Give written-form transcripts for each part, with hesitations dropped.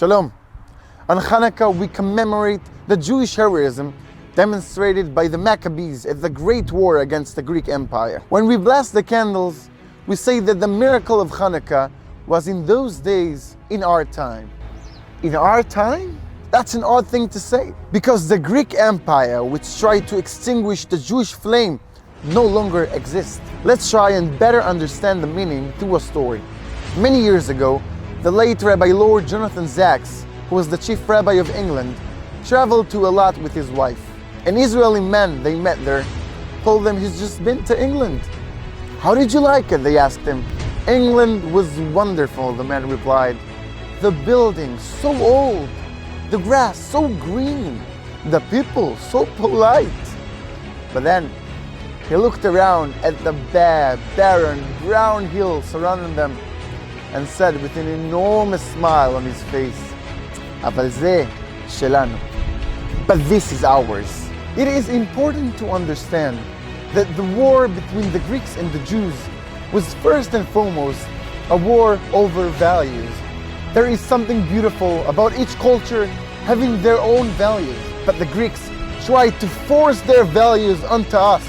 Shalom. On Hanukkah, we commemorate the Jewish heroism demonstrated by the Maccabees at the Great War against the Greek Empire. When we blast the candles, we say that the miracle of Hanukkah was in those days in our time. In our time? That's an odd thing to say, because the Greek Empire, which tried to extinguish the Jewish flame, no longer exists. Let's try and better understand the meaning through a story. Many years ago, the late Rabbi Lord Jonathan Sachs, who was the chief rabbi of England, traveled to Eilat with his wife. An Israeli man they met there told them he's just been to England. How did you like it? They asked him. England was wonderful, the man replied. The buildings so old, the grass so green, the people so polite. But then he looked around at the bare, barren, brown hills surrounding them and said with an enormous smile on his face, "אבל זה שלנו." But this is ours. It is important to understand that the war between the Greeks and the Jews was first and foremost a war over values. There is something beautiful about each culture having their own values, but the Greeks tried to force their values onto us,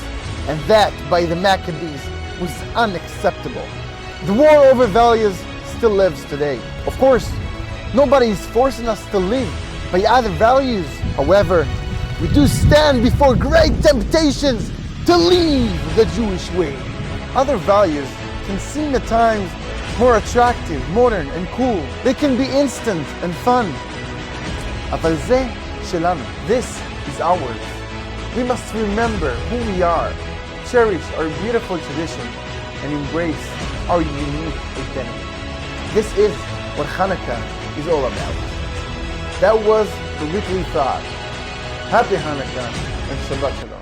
and that, by the Maccabees, was unacceptable. The war over values still lives today. Of course, nobody is forcing us to live by other values. However, we do stand before great temptations to leave the Jewish way. Other values can seem at times more attractive, modern, and cool. They can be instant and fun. אבל זה שלנו. This is ours. We must remember who we are, cherish our beautiful tradition, and embrace our unique identity. This is what Hanukkah is all about. That was the weekly thought. Happy Hanukkah and Shabbat Shalom.